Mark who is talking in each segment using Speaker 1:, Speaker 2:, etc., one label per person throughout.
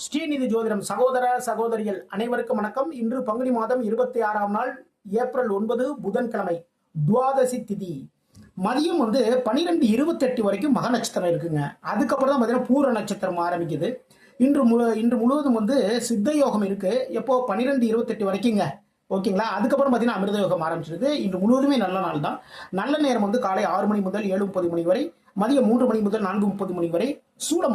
Speaker 1: ஸ்ரீநிதி ஜோதிடம் சகோதர சகோதரிகள் அனைவருக்கும் வணக்கம். இன்று பங்குனி மாதம் 26ஆம் நாள் ஏப்ரல் 9 புதன்கிழமை, துவாதசி திதி. மதியம் 12:28 வரைக்கும் மக நட்சத்திரம் இருக்குங்க. அதுக்கப்புறம் தான் பார்த்தீங்கன்னா பூர நட்சத்திரம் ஆரம்பிக்குது. இன்று முழுவதும் சித்த யோகம் இருக்கு. எப்போ 12:28 வரைக்குங்க. ஓகேங்களா. அதுக்கப்புறம் பார்த்தீங்கன்னா அமிர்த யோகம் ஆரம்பிச்சிருது. இன்று முழுவதுமே நல்ல நாள் தான். நல்ல நேரம் காலை 6 மணி முதல் 7:30 மணி வரை, மதியம் 3 மணி முதல் 4:30 மணி வரை. சூடம்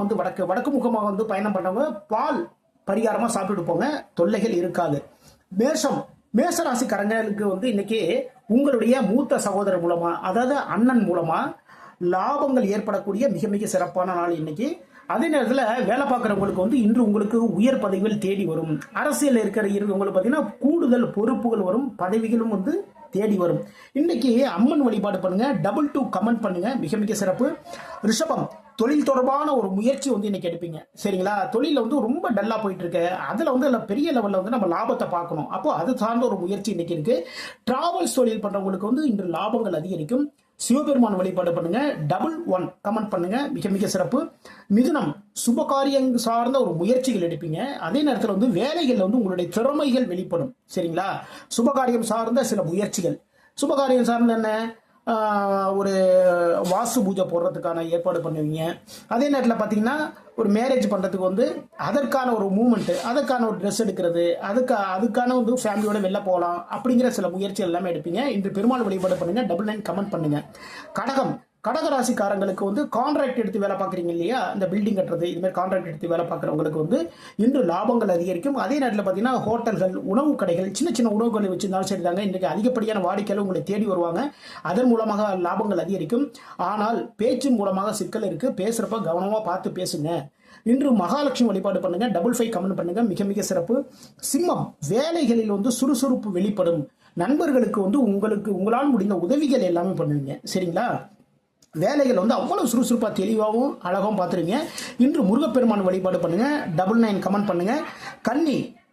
Speaker 1: வடக்கு முகமாக பயணம் பண்றவங்க பால் பரிகாரமா சாப்பிட்டுட்டு போங்க, தொல்லைகள் இருக்காது. மேஷ ராசிக்காரங்களுக்கு இன்னைக்கு உங்களுடைய மூத்த சகோதரர் மூலமா, அதாவது அண்ணன் மூலமா லாபங்கள் ஏற்படக்கூடிய மிக மிக சிறப்பான நாள் இன்னைக்கு. அதே நேரத்தில் வேலை பார்க்குறவங்களுக்கு இன்று உங்களுக்கு உயர் பதவிகள் தேடி வரும். அரசியல் இருக்கிறவங்களுக்கு பார்த்தீங்கன்னா கூடுதல் பொறுப்புகள் வரும், பதவிகளும் தேடி வரும். இன்னைக்கு அம்மன் வழிபாடு பண்ணுங்க, 2 கமெண்ட் பண்ணுங்க, மிக மிக சிறப்பு. ரிஷபம், தொழில் தொடர்பான ஒரு முயற்சி இன்னைக்கு எடுப்பீங்க. சரிங்களா. தொழில ரொம்ப டல்லா போயிட்டு இருக்கு. அதுல பெரிய லெவல்ல நம்ம லாபத்தை பார்க்கணும். அப்போ அது சார்ந்த ஒரு முயற்சி இன்னைக்கு இருக்கு. டிராவல்ஸ் தொழில் பண்றவங்களுக்கு இன்று லாபங்கள் அதிகரிக்கும். சிவபெருமான் வழிபாடு பண்ணுங்க, 1 கமெண்ட் பண்ணுங்க, மிக மிக சிறப்பு. மிதுனம், சுபகாரியம் சார்ந்த ஒரு முயற்சிகள் எடுப்பீங்க. அதே நேரத்தில் வேலைகள்ல உங்களுடைய திறமைகள் வெளிப்படும். சரிங்களா. சுபகாரியம் சார்ந்த சில முயற்சிகள். சுபகாரியம் சார்ந்த என்ன, ஒரு வாஸ்து பூஜை போடுறதுக்கான ஏற்பாடு பண்ணுவீங்க. அதே நேரத்தில் பார்த்தீங்கன்னா ஒரு மேரேஜ் பண்ணுறதுக்கு அதற்கான ஒரு மூமெண்ட், அதற்கான ஒரு ட்ரெஸ் எடுக்கிறது, அதுக்கான ஃபேமிலியோட வெளில போகலாம் அப்படிங்கிற சில முயற்சிகள் எல்லாமே எடுப்பீங்க. இன்று பெருமாள் வழிபாடு பண்ணுங்க, 9 கமெண்ட் பண்ணுங்க. கடகராசிக்காரங்களுக்கு கான்ட்ராக்ட் எடுத்து வேலை பார்க்குறீங்க இல்லையா, இந்த பில்டிங் கட்டுறது, இதுமாதிரி கான்ட்ராக்ட் எடுத்து வேலை பார்க்குறவங்களுக்கு இன்று லாபங்கள் அதிகரிக்கும். அதே நேரத்தில் பார்த்தீங்கன்னா ஹோட்டல்கள், உணவு கடைகள், சின்ன சின்ன உணவுகளை வச்சிருந்தாலும் சரிதாங்க, இன்றைக்கு அதிகப்படியான வாடிக்கையாளர் உங்களை தேடி வருவாங்க. அதன் மூலமாக லாபங்கள் அதிகரிக்கும். ஆனால் பேச்சின் மூலமாக சிக்கல் இருக்கு. பேசுறப்ப கவனமாக பார்த்து பேசுங்க. இன்று மகாலட்சுமி வழிபாடு பண்ணுங்க, 5 கமெண்ட் பண்ணுங்க, மிக மிக சிறப்பு. சிம்மம், வேலைகளில் சுறுசுறுப்பு வெளிப்படும். நண்பர்களுக்கு உங்களால் முடிந்த உதவிகள் எல்லாமே பண்ணுவீங்க. சரிங்களா. வேலைகள் அவ்வளவு சுறுசுறுப்பா தெளிவாகவும் அழகாகவும் பார்த்துருங்க. இன்று முருகப்பெருமான் வழிபாடு பண்ணுங்க, 9 கமெண்ட் பண்ணுங்க.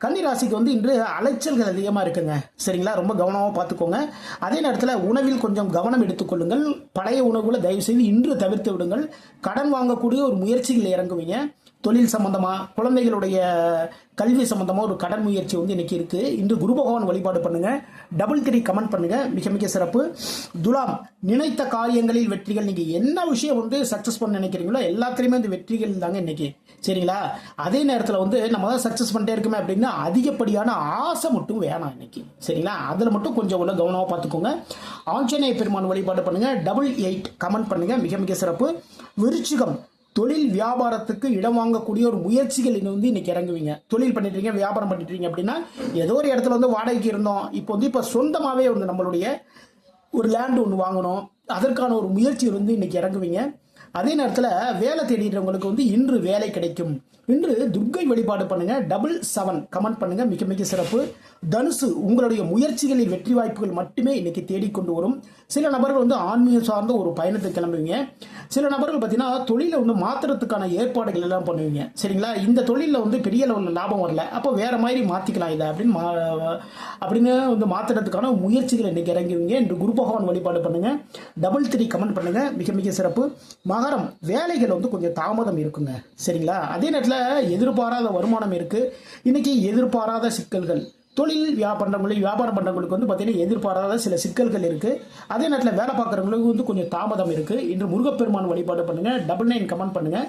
Speaker 1: கன்னி ராசிக்கு இன்று அலைச்சல்கள் அதிகமாக இருக்குங்க. சரிங்களா. ரொம்ப கவனமாக பார்த்துக்கோங்க. அதே நேரத்தில் உணவில் கொஞ்சம் கவனம் எடுத்துக்கொள்ளுங்கள். பழைய உணவுகளை தயவு செய்து இன்று தவிர்த்து விடுங்கள். கடன் வாங்கக்கூடிய ஒரு முயற்சிகள் இறங்குவீங்க. தொழில் சம்பந்தமா, குழந்தைகளுடைய கல்வி சம்பந்தமா ஒரு கடன் முயற்சி இன்னைக்கு இருக்கு. இன்று குரு பகவான் வழிபாடு பண்ணுங்க, 3 கமெண்ட் பண்ணுங்க, மிக மிக சிறப்பு. துலாம், நினைத்த காரியங்களில் வெற்றிகள். நீங்க என்ன விஷயம் சக்சஸ் பண்ண நினைக்கிறீங்களோ எல்லாத்துலயுமே வெற்றிகள் தாங்க இன்னைக்கு. சரிங்களா. அதே நேரத்தில் நம்ம தான் சக்சஸ் பண்ணிட்டே இருக்குமே அப்படின்னா அதிகப்படியான ஆசை மட்டும் வேணாம் இன்னைக்கு. சரிங்களா. அதுல மட்டும் கொஞ்சம் கவனமா பார்த்துக்கோங்க. ஆஞ்சநேய பெருமான் வழிபாடு பண்ணுங்க, 8 கமெண்ட் பண்ணுங்க, மிக மிக சிறப்பு. விருச்சிகம், தொழில் வியாபாரத்துக்கு இடம் வாங்கக்கூடிய ஒரு முயற்சிகள் இன்னைக்கு இறங்குவீங்க. தொழில் பண்ணிட்டு வியாபாரம் பண்ணிட்டு அப்படின்னா ஏதோ ஒரு இடத்துல வாடகைக்கு இருந்தோம், இப்போ சொந்தமாவே நம்மளுடைய ஒரு லேண்ட் ஒன்று வாங்கணும், அதற்கான ஒரு முயற்சி இன்னைக்கு இறங்குவீங்க. அதே நேரத்தில் வேலை தேடிடுறவங்களுக்கு இன்று வேலை கிடைக்கும். இன்று துர்க்கை வழிபாடு பண்ணுங்க, 7 கமெண்ட் பண்ணுங்க, மிக மிக சிறப்பு. தனுசு, உங்களுடைய முயற்சிகளில் வெற்றி வாய்ப்புகள் மட்டுமே இன்னைக்கு தேடிக்கொண்டு வரும். சில நபர்கள் ஆன்மீகம் சார்ந்த ஒரு பயணத்தை கிளம்புவீங்க. சில நபர்கள் பார்த்தீங்கன்னா தொழிலை மாத்துறதுக்கான ஏற்பாடுகள் எல்லாம் பண்ணுவீங்க. சரிங்களா. இந்த தொழிலில் பெரிய லெவலில் லாபம் வரல, அப்போ வேற மாதிரி மாற்றிக்கலாம் இதை அப்படின்னு மாத்துறதுக்கான முயற்சிகள் இன்னைக்கு இறங்குவீங்க. இன்று குரு பகவான் வழிபாடு பண்ணுங்க, 3 கமெண்ட் பண்ணுங்க, மிக மிக சிறப்பு. மகரம், வேலைகள் கொஞ்சம் தாமதம் இருக்குங்க. சரிங்களா. அதே நேரத்தில் எதிர்பாராத வருமானம் இருக்கு. இன்னைக்கு எதிர்பாராத சிக்கல்கள், தொழில் வியாபாரம் பண்றவங்களுக்கு பார்த்தீங்கன்னா எதிர்பாராத சில சிக்கல்கள் இருக்கு. அதே நேரத்தில் வேலை பார்க்குறவங்களுக்கு கொஞ்சம் தாமதம் இருக்கு. இன்று முருகப்பெருமான் வழிபாடு பண்ணுங்க, 9 கமெண்ட் பண்ணுங்க.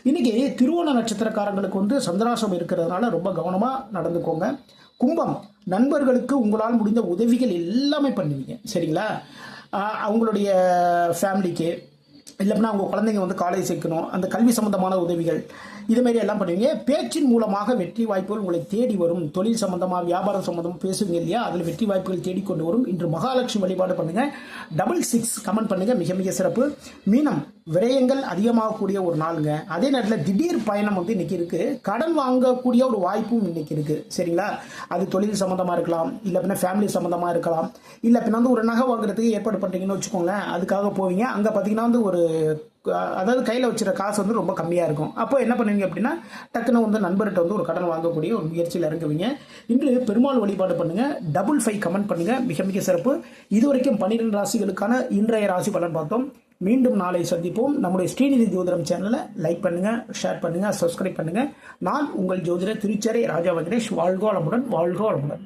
Speaker 1: இன்னைக்கு திருவோண நட்சத்திரக்காரங்களுக்கு சந்திராசம் இருக்கிறதுனால ரொம்ப கவனமா நடந்துக்கோங்க. கும்பம், நண்பர்களுக்கு உங்களால் முடிந்த உதவிகள் எல்லாமே பண்ணுவீங்க. சரிங்களா. அவங்களுடைய ஃபேமிலிக்கு இல்லைன்னா அவங்க குழந்தைங்க காலேஜ் சேர்க்கணும், அந்த கல்வி சம்பந்தமான உதவிகள், இதுமாரி எல்லாம் பண்ணுவீங்க. பேச்சின் மூலமாக வெற்றி வாய்ப்புகள் உங்களை தேடி வரும். தொழில் சம்பந்தமாக, வியாபாரம் சம்பந்தமாக பேசுவீங்க இல்லையா, அதில் வெற்றி வாய்ப்புகள் தேடிக்கொண்டு வரும். இன்று மகாலட்சுமி வழிபாடு பண்ணுங்க, 6 கமெண்ட் பண்ணுங்க, மிக மிக சிறப்பு. மீனம், விரயங்கள் அதிகமாகக்கூடிய ஒரு நாளுங்க. அதே நேரத்தில் திடீர் பயணம் இன்னைக்கு இருக்கு. கடன் வாங்கக்கூடிய ஒரு வாய்ப்பும் இன்னைக்கு இருக்கு. சரிங்களா. அது தொழில் சம்பந்தமா இருக்கலாம், இல்லை பின்ன ஃபேமிலி சம்பந்தமா இருக்கலாம், இல்லை பின்ன ஒரு நகை வாங்குறதுக்கு ஏற்பாடு பண்றீங்கன்னு வச்சுக்கோங்களேன். அதுக்காக போவீங்க. அங்கே பார்த்தீங்கன்னா ஒரு அதாவது கையில் வச்சுற காசு ரொம்ப கம்மியாக இருக்கும். அப்போ என்ன பண்ணுவீங்க அப்படின்னா டக்குன்னு நண்பர்கிட்ட ஒரு கடன் வாங்கக்கூடிய ஒரு முயற்சியில் இறங்குவீங்க. இன்று பெருமாள் வழிபாடு பண்ணுங்க, 5 கமெண்ட் பண்ணுங்க, மிக மிக சிறப்பு. இதுவரைக்கும் 12 ராசிகளுக்கான இன்றைய ராசி பலன் பார்த்தோம். மீண்டும் நாளை சந்திப்போம். நம்முடைய ஸ்ரீநிதி ஜோதிடம் சேனலை லைக் பண்ணுங்க, ஷேர் பண்ணுங்க, சப்ஸ்கிரைப் பண்ணுங்க. நான் உங்கள் ஜோதிடர் திருச்செரை ராஜா வெங்கடேஷ். வாழ்க வளமுடன், வாழ்க வளமுடன்.